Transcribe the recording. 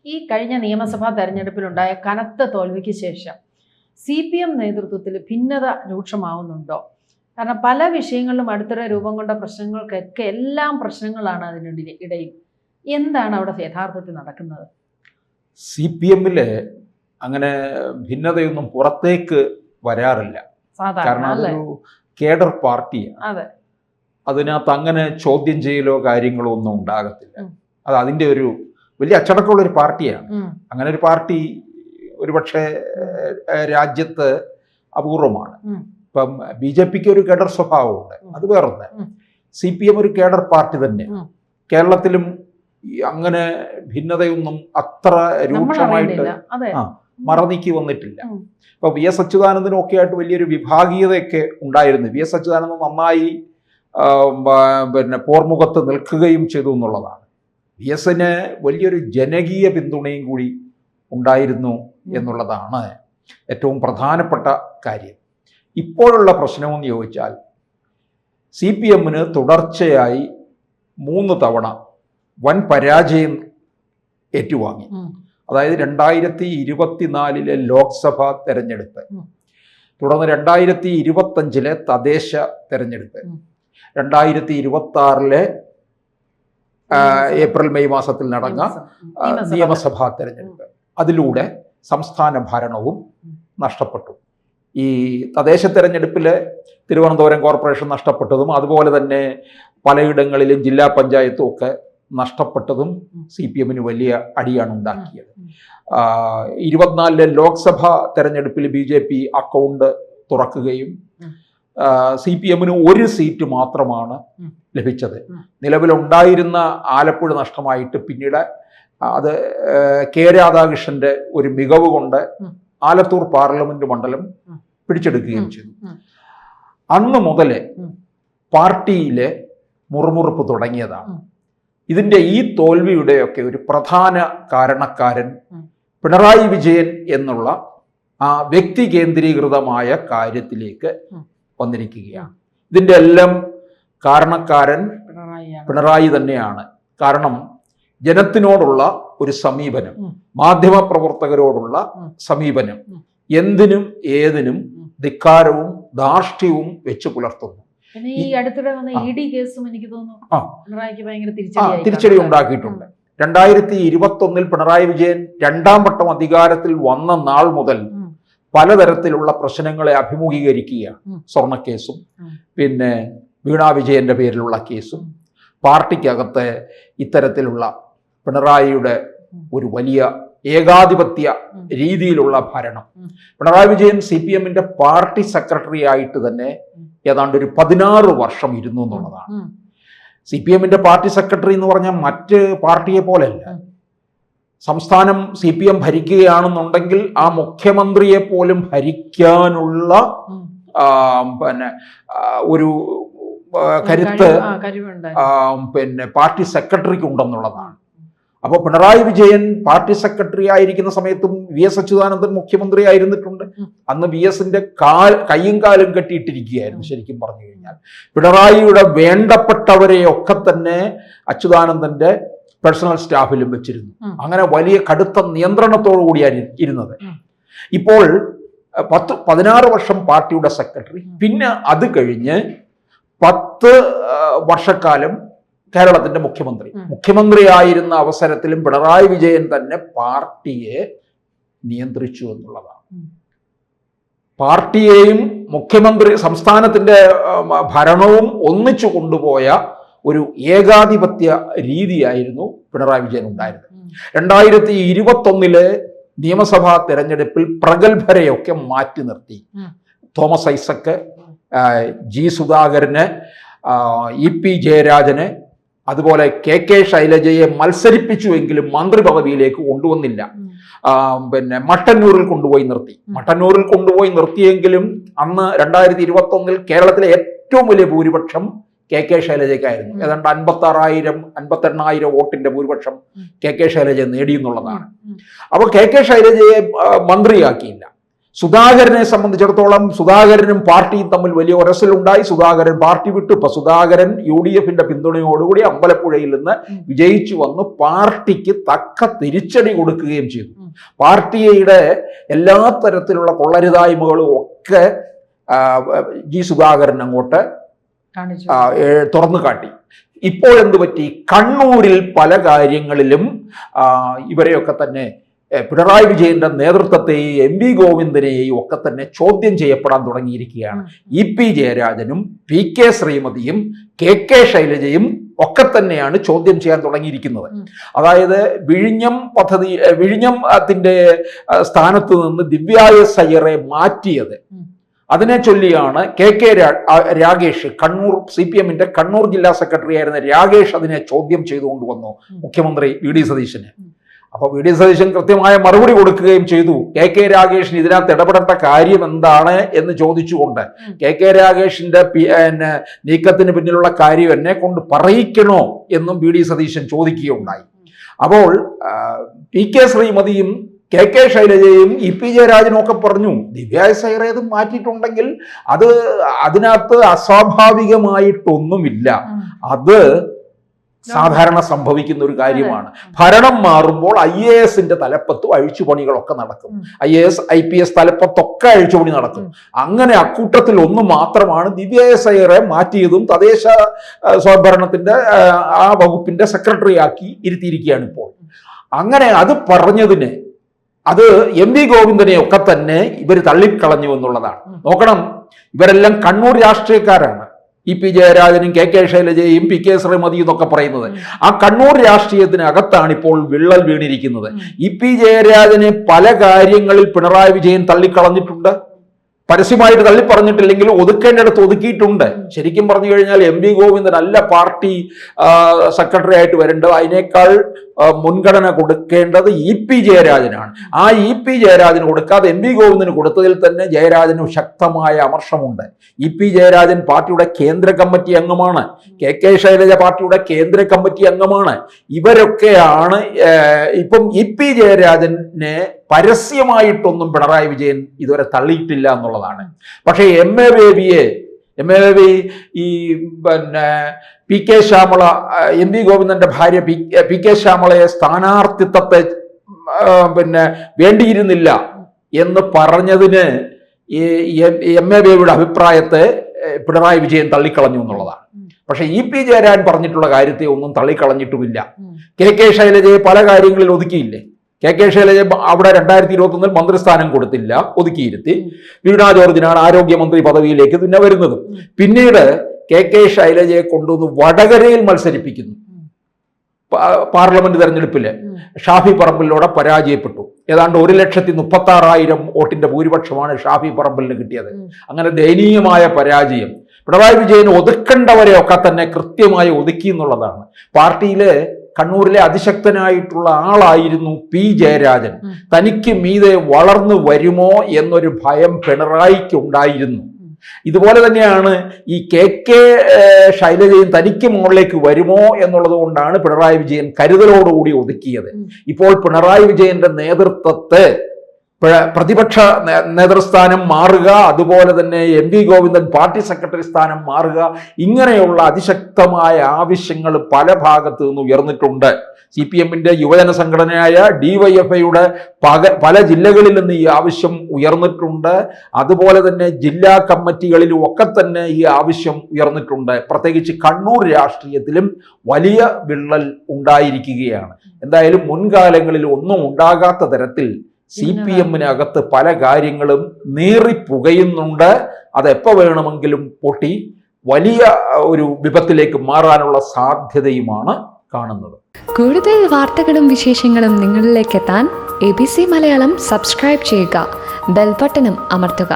ഈ കഴിഞ്ഞ നിയമസഭാ തെരഞ്ഞെടുപ്പിലുണ്ടായ കനത്ത തോൽവിക്ക് ശേഷം CPM നേതൃത്വത്തിൽ ഭിന്നത രൂക്ഷമാവുന്നുണ്ടോ? കാരണം പല വിഷയങ്ങളിലും അടുത്തിടെ രൂപം കൊണ്ട പ്രശ്നങ്ങൾക്കൊക്കെ എല്ലാം പ്രശ്നങ്ങളാണ് അതിനിടയിൽ. എന്താണ് അവിടെ യഥാർത്ഥത്തിൽ നടക്കുന്നത്? CPM അങ്ങനെ ഭിന്നതയൊന്നും പുറത്തേക്ക് വരാറില്ല. കാരണം അതൊരു കേഡർ പാർട്ടിയാണ്. അതെ, അതിനകത്ത് അങ്ങനെ ചോദ്യം ചെയ്യലോ കാര്യങ്ങളോ ഒന്നും ഉണ്ടാകത്തില്ല. അത് അതിൻ്റെ ഒരു വലിയ അച്ചടക്കമുള്ള ഒരു പാർട്ടിയാണ്. അങ്ങനെ ഒരു പാർട്ടി ഒരുപക്ഷെ രാജ്യത്ത് അപൂർവമാണ്. ഇപ്പം BJPക്ക് ഒരു കേഡർ സ്വഭാവമുണ്ട്, അത് വേറൊന്ന്. CPM ഒരു കേഡർ പാർട്ടി തന്നെ. കേരളത്തിലും അങ്ങനെ ഭിന്നതയൊന്നും അത്ര രൂക്ഷമായിട്ട് മറനീക്കി വന്നിട്ടില്ല. ഇപ്പൊ VS അച്യുതാനന്ദനും ഒക്കെ ആയിട്ട് വലിയൊരു വിഭാഗീയതയൊക്കെ ഉണ്ടായിരുന്നു. VS അച്യുതാനന്ദൻ നന്നായി പോർമുഖത്ത് നിൽക്കുകയും ചെയ്തു എന്നുള്ളതാണ്. VSന് വലിയൊരു ജനകീയ പിന്തുണയും കൂടി ഉണ്ടായിരുന്നു എന്നുള്ളതാണ് ഏറ്റവും പ്രധാനപ്പെട്ട കാര്യം. ഇപ്പോഴുള്ള പ്രശ്നമെന്ന് ചോദിച്ചാൽ CPMന് തുടർച്ചയായി 3 തവണ വൻ പരാജയം ഏറ്റുവാങ്ങി. അതായത് 2024 ലോക്സഭാ തെരഞ്ഞെടുപ്പ്, തുടർന്ന് 2025 തദ്ദേശ തെരഞ്ഞെടുപ്പ്, 2026 ഏപ്രിൽ മെയ് മാസത്തിൽ നടന്ന നിയമസഭാ തെരഞ്ഞെടുപ്പ്. അതിലൂടെ സംസ്ഥാന ഭരണവും നഷ്ടപ്പെട്ടു. ഈ തദ്ദേശ തെരഞ്ഞെടുപ്പിൽ തിരുവനന്തപുരം കോർപ്പറേഷൻ നഷ്ടപ്പെട്ടതും അതുപോലെ തന്നെ പലയിടങ്ങളിലും ജില്ലാ പഞ്ചായത്തും ഒക്കെ നഷ്ടപ്പെട്ടതും CPMന് വലിയ അടിയാണ് ഉണ്ടാക്കിയത്. 24 ലോക്സഭാ തെരഞ്ഞെടുപ്പിൽ BJP അക്കൗണ്ട് തുറക്കുകയും CPMന് 1 സീറ്റ് മാത്രമാണ് ലഭിച്ചത്. നിലവിലുണ്ടായിരുന്ന ആലപ്പുഴ നഷ്ടമായിട്ട് പിന്നീട് അത് K രാധാകൃഷ്ണന്റെ ഒരു മികവ് കൊണ്ട് ആലത്തൂർ പാർലമെന്റ് മണ്ഡലം പിടിച്ചെടുക്കുകയും ചെയ്തു. അന്ന് മുതൽ പാർട്ടിയിലെ മുറുമുറുപ്പ് തുടങ്ങിയതാണ്. ഇതിൻ്റെ ഈ തോൽവിയുടെയൊക്കെ ഒരു പ്രധാന കാരണക്കാരൻ പിണറായി വിജയൻ എന്നുള്ള ആ വ്യക്തി കേന്ദ്രീകൃതമായ കാര്യത്തിലേക്ക് വന്നിരിക്കുകയാണ്. ഇതിൻ്റെ എല്ലാം കാരണക്കാരൻ പിണറായി തന്നെയാണ്. കാരണം ജനത്തിനോടുള്ള ഒരു സമീപനം, മാധ്യമപ്രവർത്തകരോടുള്ള സമീപനം എന്തിനും ഏതിനും ധിക്കാരവും ധാർഷ്ട്യവും വെച്ച് പുലർത്തുന്നു. ഈ അടുത്തിടെ വന്ന ED കേസും എനിക്ക് തോന്നുന്നു പിണറായിക്ക് ഭയങ്കര തിരിച്ചടി ഉണ്ടാക്കിയിട്ടുണ്ട്. 2021 പിണറായി വിജയൻ 2ാം വട്ടം അധികാരത്തിൽ വന്ന നാൾ മുതൽ പലതരത്തിലുള്ള പ്രശ്നങ്ങളെ അഭിമുഖീകരിക്കുകയാണ്. സ്വർണ്ണക്കേസും പിന്നെ വീണാ വിജയന്റെ പേരിലുള്ള കേസും, പാർട്ടിക്കകത്ത് ഇത്തരത്തിലുള്ള പിണറായിയുടെ ഒരു വലിയ ഏകാധിപത്യ രീതിയിലുള്ള ഭരണം. പിണറായി വിജയൻ CPMന്റെ പാർട്ടി സെക്രട്ടറി ആയിട്ട് തന്നെ ഏതാണ്ട് ഒരു 16 വർഷം ഇരുന്നു എന്നുള്ളതാണ്. CPMന്റെ പാർട്ടി സെക്രട്ടറി എന്ന് പറഞ്ഞാൽ മറ്റ് പാർട്ടിയെ പോലെയല്ല. സംസ്ഥാനം CPM ഭരിക്കുകയാണെന്നുണ്ടെങ്കിൽ ആ മുഖ്യമന്ത്രിയെ പോലും ഭരിക്കാനുള്ള ഒരു കരുത്ത് പാർട്ടി സെക്രട്ടറിക്ക് ഉണ്ടെന്നുള്ളതാണ്. അപ്പോൾ പിണറായി വിജയൻ പാർട്ടി സെക്രട്ടറി ആയിരിക്കുന്ന സമയത്തും VS അച്യുതാനന്ദൻ മുഖ്യമന്ത്രി ആയിരുന്നിട്ടുണ്ട്. അന്ന് VSന്റെ കയ്യും കാലും കെട്ടിയിട്ടിരിക്കുകയായിരുന്നു. ശരിക്കും പറഞ്ഞു കഴിഞ്ഞാൽ പിണറായിയുടെ വേണ്ടപ്പെട്ടവരെയൊക്കെ തന്നെ അച്യുതാനന്ദന്റെ പേഴ്സണൽ സ്റ്റാഫിലും വെച്ചിരുന്നു. അങ്ങനെ വലിയ കടുത്ത നിയന്ത്രണത്തോടു കൂടിയാണ് ഇരുന്നത്. ഇപ്പോൾ 16 വർഷം പാർട്ടിയുടെ സെക്രട്ടറി, പിന്നെ അത് കഴിഞ്ഞ് 10 വർഷക്കാലം കേരളത്തിന്റെ മുഖ്യമന്ത്രിയായിരുന്ന അവസരത്തിലും പിണറായി വിജയൻ തന്നെ പാർട്ടിയെ നിയന്ത്രിച്ചു എന്നുള്ളതാണ്. പാർട്ടിയെയും സംസ്ഥാനത്തിന്റെ ഭരണവും ഒന്നിച്ചു കൊണ്ടുപോയ ഒരു ഏകാധിപത്യ രീതിയായിരുന്നു പിണറായി വിജയൻ ഉണ്ടായിരുന്നത്. 2021 നിയമസഭാ തെരഞ്ഞെടുപ്പിൽ പ്രഗത്ഭരെയൊക്കെ മാറ്റി നിർത്തി. തോമസ് ഐസക്ക്, G സുധാകരന്, EP ജയരാജന്, അതുപോലെ KK ശൈലജയെ മത്സരിപ്പിച്ചുവെങ്കിലും മന്ത്രി പദവിയിലേക്ക് കൊണ്ടുവന്നില്ല. പിന്നെ മട്ടന്നൂരിൽ കൊണ്ടുപോയി നിർത്തിയെങ്കിലും അന്ന് 2021 കേരളത്തിലെ ഏറ്റവും വലിയ ഭൂരിപക്ഷം KK ശൈലജയ്ക്കായിരുന്നു. ഏതാണ്ട് 56,000-58,000 വോട്ടിന്റെ ഭൂരിപക്ഷം KK ശൈലജ നേടിയെന്നുള്ളതാണ്. അപ്പോൾ KK ശൈലജയെ മന്ത്രിയാക്കിയില്ല. സുധാകരനെ സംബന്ധിച്ചിടത്തോളം സുധാകരനും പാർട്ടിയും തമ്മിൽ വലിയ ഉരസലുണ്ടായി. സുധാകരൻ പാർട്ടി വിട്ടു. ഇപ്പൊ സുധാകരൻ UDF പിന്തുണയോടുകൂടി അമ്പലപ്പുഴയിൽ നിന്ന് വിജയിച്ചു വന്ന് പാർട്ടിക്ക് തക്ക തിരിച്ചടി കൊടുക്കുകയും ചെയ്തു. പാർട്ടിയുടെ എല്ലാ തരത്തിലുള്ള കൊള്ളരുതായ്മകളും ഒക്കെ സുധാകരൻ അങ്ങോട്ട് തുറന്നു കാട്ടി. ഇപ്പോൾ എന്ത് പറ്റി? കണ്ണൂരിൽ പല കാര്യങ്ങളിലും ഇവരെയൊക്കെ തന്നെ പിണറായി വിജയന്റെ നേതൃത്വത്തെയും MP ഗോവിന്ദനെയും ഒക്കെ തന്നെ ചോദ്യം ചെയ്യപ്പെടാൻ തുടങ്ങിയിരിക്കുകയാണ്. EP ജയരാജനും PK ശ്രീമതിയും KK ശൈലജയും ഒക്കെ തന്നെയാണ് ചോദ്യം ചെയ്യാൻ തുടങ്ങിയിരിക്കുന്നത്. അതായത് വിഴിഞ്ഞത്തിന്റെ സ്ഥാനത്ത് നിന്ന് ദിവ്യായസ് അയ്യറെ മാറ്റിയത്, അതിനെ ചൊല്ലിയാണ് KK രാഗേഷ്, കണ്ണൂർ CPM കണ്ണൂർ ജില്ലാ സെക്രട്ടറി ആയിരുന്ന രാഗേഷ് അതിനെ ചോദ്യം ചെയ്തുകൊണ്ട് വന്നു മുഖ്യമന്ത്രി VD സതീശന്. അപ്പോൾ VD സതീശൻ കൃത്യമായ മറുപടി കൊടുക്കുകയും ചെയ്തു. KK രാഗേഷിന് ഇതിനകത്ത് ഇടപെടേണ്ട കാര്യം എന്താണ് എന്ന് ചോദിച്ചുകൊണ്ട് KK രാഗേഷിന്റെ നീക്കത്തിന് പിന്നിലുള്ള കാര്യം എന്നെ കൊണ്ട് പറയിക്കണോ എന്നും VD സതീശൻ ചോദിക്കുകയുണ്ടായി. അപ്പോൾ PK ശ്രീമതിയും KK ശൈലജയും EP ജയരാജനും ഒക്കെ പറഞ്ഞു, ദിവ്യായസ് അയ്യറേത് മാറ്റിയിട്ടുണ്ടെങ്കിൽ അതിനകത്ത് അസ്വാഭാവികമായിട്ടൊന്നുമില്ല, അത് സാധാരണ സംഭവിക്കുന്ന ഒരു കാര്യമാണ്. ഭരണം മാറുമ്പോൾ IAS തലപ്പത്തും അഴിച്ചുപണികളൊക്കെ നടക്കും. IAS IPS തലപ്പത്തൊക്കെ അഴിച്ചുപണി നടക്കും. അങ്ങനെ അക്കൂട്ടത്തിൽ ഒന്ന് മാത്രമാണ് ദിവ്യായസ് അയ്യറെ മാറ്റിയതും തദ്ദേശ സ്വയംഭരണത്തിന്റെ ആ വകുപ്പിന്റെ സെക്രട്ടറി ആക്കി ഇരുത്തിയിരിക്കുകയാണ് ഇപ്പോൾ. അങ്ങനെ അത് പറഞ്ഞതിന് അത് MP ഗോവിന്ദനെ ഒക്കെ തന്നെ ഇവർ തള്ളിക്കളഞ്ഞു എന്നുള്ളതാണ്. നോക്കണം, ഇവരെല്ലാം കണ്ണൂർ രാഷ്ട്രീയക്കാരാണ്. EP ജയരാജനും KK ശൈലജയും PK ശ്രീമതിയും എന്നൊക്കെ പറയുന്നത്. ആ കണ്ണൂർ രാഷ്ട്രീയത്തിനകത്താണ് ഇപ്പോൾ വിള്ളൽ വീണിരിക്കുന്നത്. EP ജയരാജനെ പല കാര്യങ്ങളിൽ പിണറായി വിജയൻ തള്ളിക്കളഞ്ഞിട്ടുണ്ട്. പരസ്യമായിട്ട് തള്ളി പറഞ്ഞിട്ടില്ലെങ്കിൽ ഒതുക്കേണ്ടടുത്ത് ഒതുക്കിയിട്ടുണ്ട്. ശരിക്കും പറഞ്ഞു കഴിഞ്ഞാൽ MP ഗോവിന്ദൻ അല്ല പാർട്ടി സെക്രട്ടറി ആയിട്ട് വരേണ്ടത്, അതിനേക്കാൾ മുൻഗണന കൊടുക്കേണ്ടത് EP ജയരാജനാണ്. ആ EP ജയരാജന് കൊടുക്കാതെ MP ഗോവിന്ദന് കൊടുത്തതിൽ തന്നെ ജയരാജന് ശക്തമായ അമർഷമുണ്ട്. EP ജയരാജൻ പാർട്ടിയുടെ കേന്ദ്ര കമ്മിറ്റി അംഗമാണ്. KK ശൈലജ പാർട്ടിയുടെ കേന്ദ്ര കമ്മിറ്റി അംഗമാണ്. ഇവരൊക്കെയാണ് ഇപ്പം EP ജയരാജനെ പരസ്യമായിട്ടൊന്നും പിണറായി വിജയൻ ഇതുവരെ തള്ളിയിട്ടില്ല എന്നുള്ളതാണ്. പക്ഷേ MA ബേബി ഈ PK ശ്യാമള, MP ഗോവിന്ദന്റെ ഭാര്യ PK ശ്യാമളയെ സ്ഥാനാർത്ഥിത്വത്തെ വേണ്ടിയിരുന്നില്ല എന്ന് പറഞ്ഞതിന് MA ബേബിയുടെ അഭിപ്രായത്തെ പിണറായി വിജയൻ തള്ളിക്കളഞ്ഞു എന്നുള്ളതാണ്. പക്ഷെ EP ജയരാജൻ പറഞ്ഞിട്ടുള്ള കാര്യത്തെ ഒന്നും തള്ളിക്കളഞ്ഞിട്ടുമില്ല. KK ശൈലജയെ പല കാര്യങ്ങളിൽ ഒതുക്കിയില്ലേ? KK ശൈലജ അവിടെ 2021 മന്ത്രിസ്ഥാനം കൊടുത്തില്ല, ഒതുക്കിയിരുത്തി. വീണ ജോർജിനാണ് ആരോഗ്യമന്ത്രി പദവിയിലേക്ക് പിന്നെ വരുന്നത്. പിന്നീട് KK ശൈലജയെ കൊണ്ടുവന്ന് വടകരയിൽ മത്സരിപ്പിക്കുന്നു. പാർലമെന്റ് തെരഞ്ഞെടുപ്പില് ഷാഫി പറമ്പിലിലൂടെ പരാജയപ്പെട്ടു. ഏതാണ്ട് 1,36,000 വോട്ടിന്റെ ഭൂരിപക്ഷമാണ് ഷാഫി പറമ്പിലിന് കിട്ടിയത്. അങ്ങനെ ദയനീയമായ പരാജയം. പിണറായി വിജയൻ ഒതുക്കേണ്ടവരെയൊക്കെ തന്നെ കൃത്യമായി ഒതുക്കി എന്നുള്ളതാണ്. പാർട്ടിയിലെ കണ്ണൂരിലെ അതിശക്തനായിട്ടുള്ള ആളായിരുന്നു P ജയരാജൻ. തനിക്ക് മീതെ വളർന്നു വരുമോ എന്നൊരു ഭയം പിണറായിക്ക് ഉണ്ടായിരുന്നു. ഇതുപോലെ തന്നെയാണ് ഈ KK ശൈലജയും തനിക്ക് മുകളിലേക്ക് വരുമോ എന്നുള്ളത് കൊണ്ടാണ് പിണറായി വിജയൻ കരുതലോടുകൂടി ഒതുക്കിയത്. ഇപ്പോൾ പിണറായി വിജയന്റെ നേതൃത്വത്തെ പ്രതിപക്ഷ നേതൃസ്ഥാനം മാറുക, അതുപോലെ തന്നെ MP ഗോവിന്ദൻ പാർട്ടി സെക്രട്ടറി സ്ഥാനം മാറുക, ഇങ്ങനെയുള്ള അതിശക്തമായ ആവശ്യങ്ങൾ പല ഭാഗത്തു നിന്ന് ഉയർന്നിട്ടുണ്ട്. CPM യുവജന സംഘടനയായ DYFIയുടെ പല ജില്ലകളിൽ നിന്ന് ഈ ആവശ്യം ഉയർന്നിട്ടുണ്ട്. അതുപോലെ തന്നെ ജില്ലാ കമ്മിറ്റികളിലും ഒക്കെ തന്നെ ഈ ആവശ്യം ഉയർന്നിട്ടുണ്ട്. പ്രത്യേകിച്ച് കണ്ണൂർ രാഷ്ട്രീയത്തിലും വലിയ വിള്ളൽ ഉണ്ടായിരിക്കുകയാണ്. എന്തായാലും മുൻകാലങ്ങളിൽ ഒന്നും ഉണ്ടാകാത്ത തരത്തിൽ CPM-നകത്ത് പല കാര്യങ്ങളും നീറിപ്പുകയുന്നുണ്ട്. അതെപ്പോൾ വേണമെങ്കിലും പൊട്ടി വലിയ ഒരു വിപത്തിലേക്ക് മാറാനുള്ള സാധ്യതയുമാണ് കാണുന്നത്. കൂടുതൽ വാർത്തകളും വിശേഷങ്ങളും നിങ്ങളിലേക്ക് എത്താൻ ABC മലയാളം സബ്സ്ക്രൈബ് ചെയ്യുക, ബെൽ ബട്ടണും അമർത്തുക.